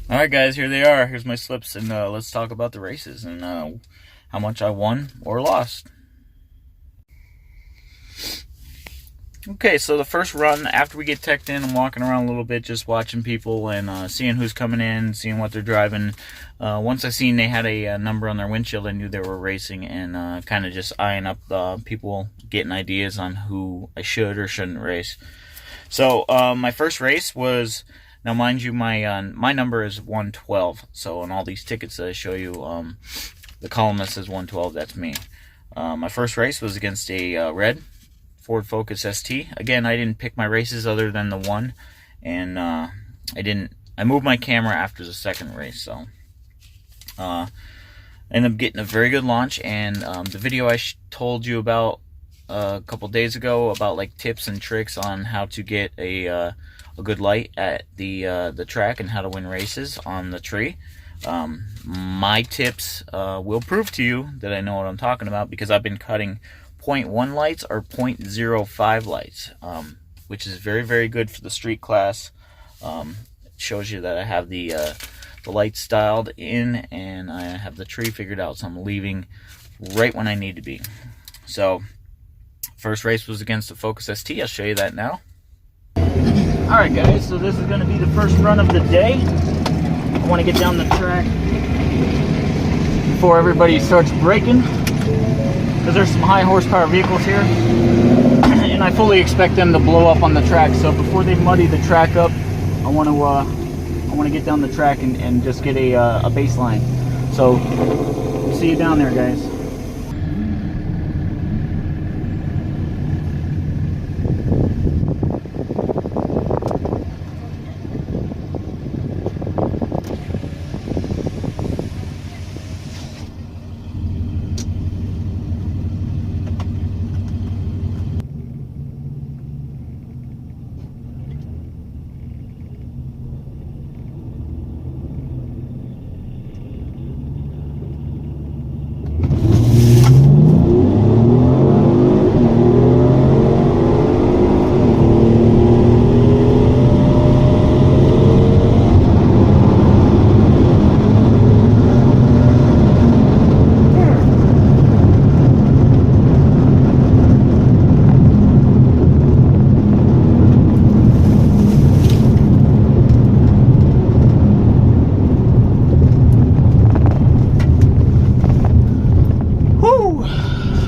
Alright guys, here they are. Here's my slips, and let's talk about the races and how much I won or lost. Okay, so the first run, after we get teched in, I'm walking around a little bit, just watching people and seeing who's coming in, seeing what they're driving. Once I seen they had a number on their windshield, I knew they were racing, and kind of just eyeing up people, getting ideas on who I should or shouldn't race. So my first race was, now mind you, my number is 112. So on all these tickets that I show you, the column that says 112, that's me. My first race was against a red Ford Focus ST. Again, I didn't pick my races other than the one, and I moved my camera after the second race, so ended up getting a very good launch. And the video I told you about a couple days ago about like tips and tricks on how to get a good light at the track and how to win races on the tree. My tips will prove to you that I know what I'm talking about, because I've been cutting 0.1 lights or 0.05 lights, which is very, very good for the street class. It shows you that I have the lights dialed in and I have the tree figured out, so I'm leaving right when I need to be. So first race was against the Focus ST. I'll show you that now. Alright guys, so this is going to be the first run of the day. I want to get down the track before everybody starts braking, because there's some high horsepower vehicles here and I fully expect them to blow up on the track. So before they muddy the track up, I want to get down the track and just get a baseline. So see you down there, guys.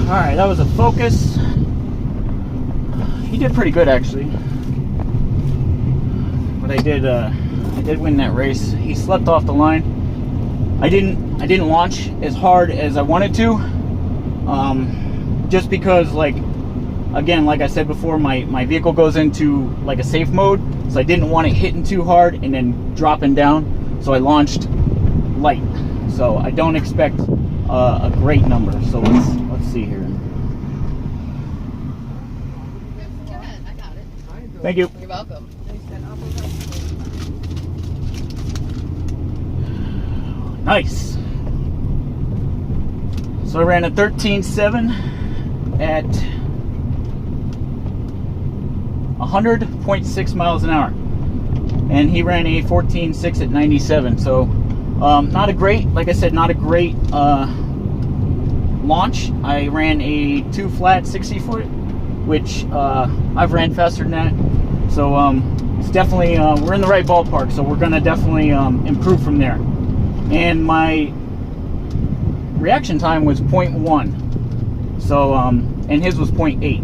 Alright, that was a Focus. He did pretty good actually. But I did win that race. He slept off the line. I didn't launch as hard as I wanted to. Just because, like, again, like I said before, my vehicle goes into like a safe mode. So I didn't want it hitting too hard and then dropping down. So I launched light. So I don't expect a great number. So let's see here. I got it. Thank you. You're welcome. Nice. So I ran a 13.7 at 100.6 miles an hour, and he ran a 14.6 at 97. So not a great, like I said, not a great launch. I ran a 2 flat 60 foot, which I've ran faster than that. So it's definitely, we're in the right ballpark, so we're gonna definitely improve from there. And my reaction time was 0.1, so and his was 0.8.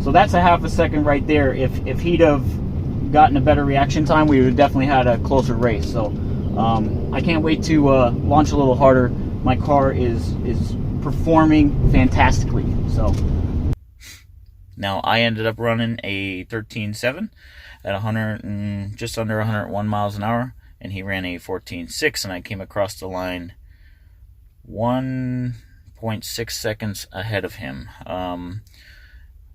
So that's a half a second right there. If he'd have gotten a better reaction time, we would have definitely had a closer race. So I can't wait to launch a little harder. My car is performing fantastically. So now I ended up running a 13.7 at 100 and just under 101 miles an hour, and he ran a 14.6, and I came across the line 1.6 seconds ahead of him.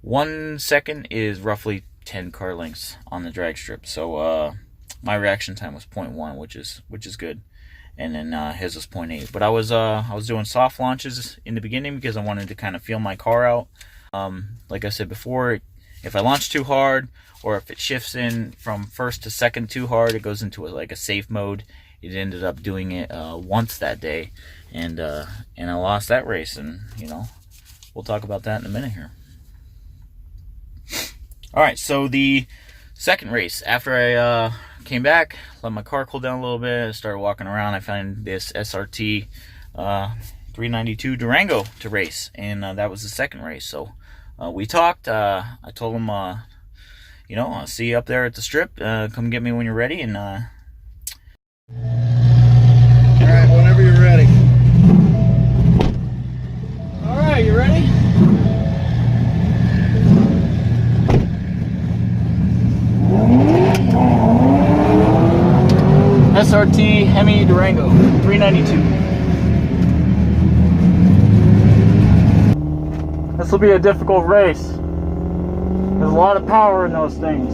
1 second is roughly 10 car lengths on the drag strip. So my reaction time was 0.1, which is good. And then his was 0.8. But I was doing soft launches in the beginning because I wanted to kind of feel my car out. Like I said before, if I launch too hard, or if it shifts in from first to second too hard, it goes into like a safe mode, it ended up doing it once that day, and I lost that race. And we'll talk about that in a minute here. All right, so the second race, after I came back, let my car cool down a little bit, started walking around, I found this SRT 392 Durango to race, and that was the second race. So we talked. I told him, I'll see you up there at the strip. Come get me when you're ready. And all right, whenever you're ready. All right, you ready? SRT Hemi Durango 392. This will be a difficult race. There's a lot of power in those things.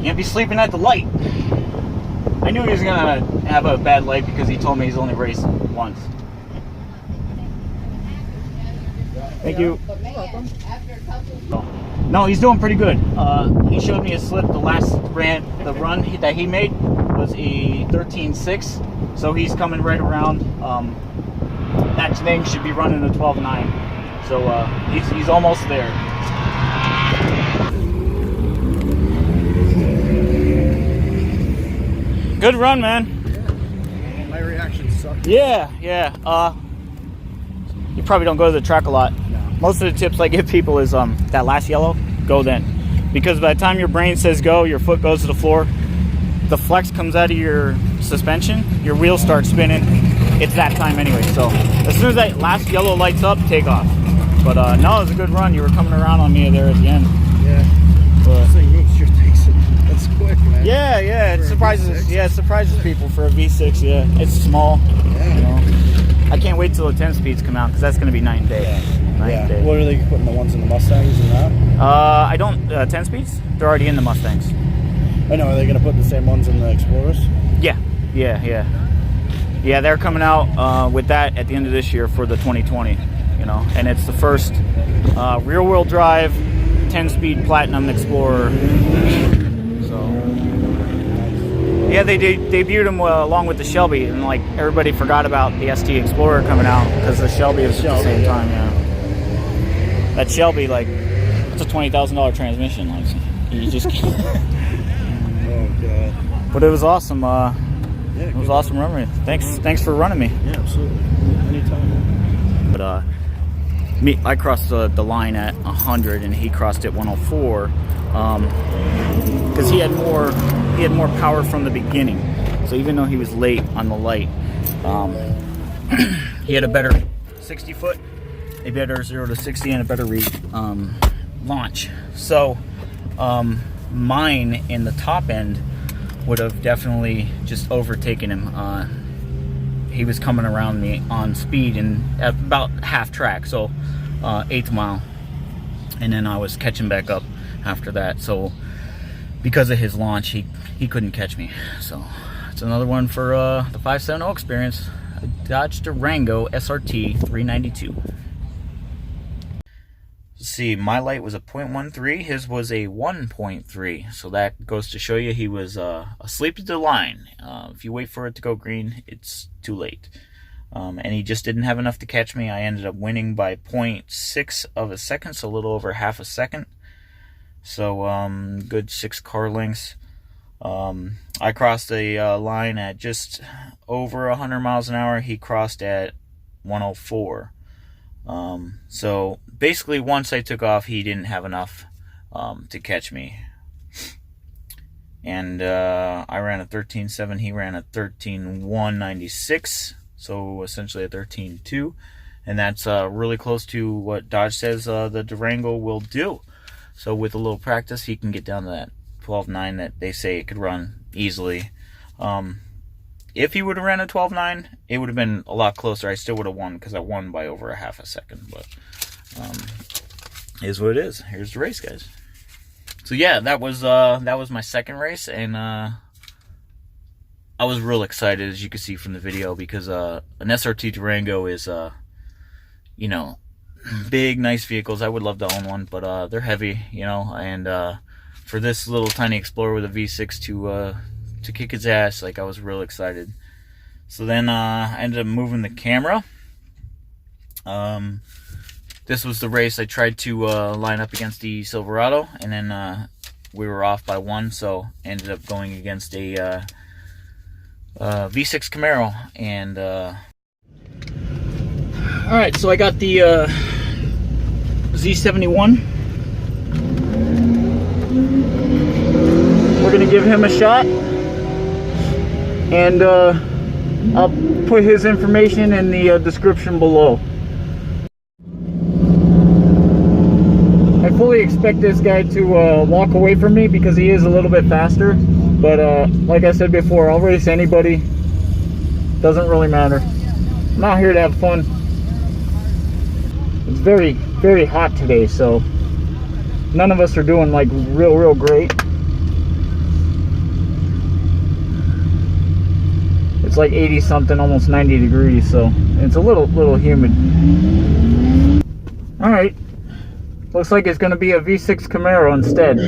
Can't be sleeping at the light. I knew he was gonna have a bad light because he told me he's only raced once. Thank you. No, he's doing pretty good. He showed me his slip. The run that he made was a 13.6, so he's coming right around. That thing should be running a 12.9, so he's almost there. Good run, man. Yeah. My reaction sucked. Yeah. You probably don't go to the track a lot. No. Most of the tips I give people is that last yellow, go then. Because by the time your brain says go, your foot goes to the floor, the flex comes out of your suspension, your wheels start spinning. It's that time anyway. So as soon as that last yellow lights up, take off. But no, it was a good run. You were coming around on me there at the end. Yeah. But, so that's quick, man. Yeah, it surprises people for a V6. Yeah, it's small. Yeah. I can't wait till the 10 speeds come out because that's going to be night and day. Night and day. What are they putting, the ones in the Mustangs and that? I don't 10 speeds. They're already in the Mustangs. I know. Are they going to put the same ones in the Explorers? Yeah. They're coming out with that at the end of this year for the 2020. And it's the first rear-wheel drive 10-speed Platinum Explorer. So yeah, they debuted them along with the Shelby, and like everybody forgot about the ST Explorer coming out because the Shelby was at the same time. Yeah, that Shelby, like, it's a $20,000 transmission. Like, you just can't. Oh god! But it was awesome. It was awesome running. Thanks for running me. Yeah, absolutely. Anytime. But I crossed the line at 100 and he crossed at 104 because he had more power from the beginning. So even though he was late on the light, he had a better 60 foot, a better 0 to 60, and a better launch. So mine in the top end would have definitely just overtaken him. He was coming around me on speed and at about half track, so 8th mile, and then I was catching back up after that. So because of his launch, he couldn't catch me. So it's another one for the 570 experience, a Dodge Durango SRT 392. see, my light was a 0.13, his was a 1.3. So that goes to show you he was asleep at the line. If you wait for it to go green, it's too late. And he just didn't have enough to catch me. I ended up winning by 0.6 of a second, so a little over half a second. So good 6 car lengths. I crossed a line at just over 100 miles an hour. He crossed at 104. So basically, once I took off, he didn't have enough to catch me. And I ran a 13.7. He ran a 13.196. So essentially a 13.2. And that's really close to what Dodge says the Durango will do. So with a little practice, he can get down to that 12.9 that they say it could run easily. If he would have ran a 12.9, it would have been a lot closer. I still would have won because I won by over a half a second. But is what it is. Here's the race, guys. So yeah, that was my second race, and I was real excited, as you can see from the video, because an SRT Durango is you know, big, nice vehicles. I would love to own one, but they're heavy, you know, and for this little tiny Explorer with a V6 to kick its ass, like, I was real excited. So then I ended up moving the camera. This was the race I tried to line up against the Silverado, and then we were off by 1, so ended up going against a V6 Camaro. And all right, so I got the Z71. We're gonna give him a shot, and I'll put his information in the description below. I fully expect this guy to walk away from me because he is a little bit faster, but like I said before, I'll race anybody. Doesn't really matter. I'm out here to have fun. It's very, very hot today, so none of us are doing like real great. It's like 80 something, almost 90 degrees, so it's a little humid. All right, looks like it's going to be a V6 Camaro instead.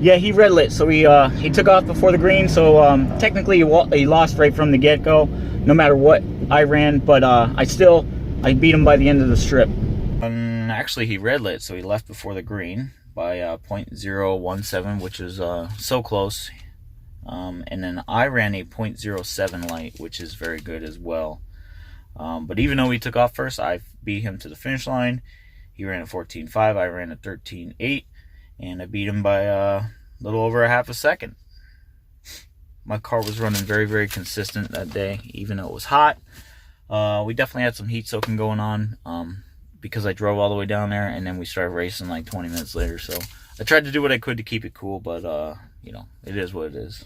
Yeah, he red lit, so he took off before the green, so technically he lost right from the get-go, no matter what I ran, but I beat him by the end of the strip. Actually, he red lit, so he left before the green by 0.017, which is so close. And then I ran a 0.07 light, which is very good as well. But even though he took off first, I beat him to the finish line. He ran a 14.5, I ran a 13.8, and I beat him by a little over a half a second. My car was running very consistent that day, even though it was hot. We definitely had some heat soaking going on because I drove all the way down there, and then we started racing like 20 minutes later. So I tried to do what I could to keep it cool, but you know, it is what it is.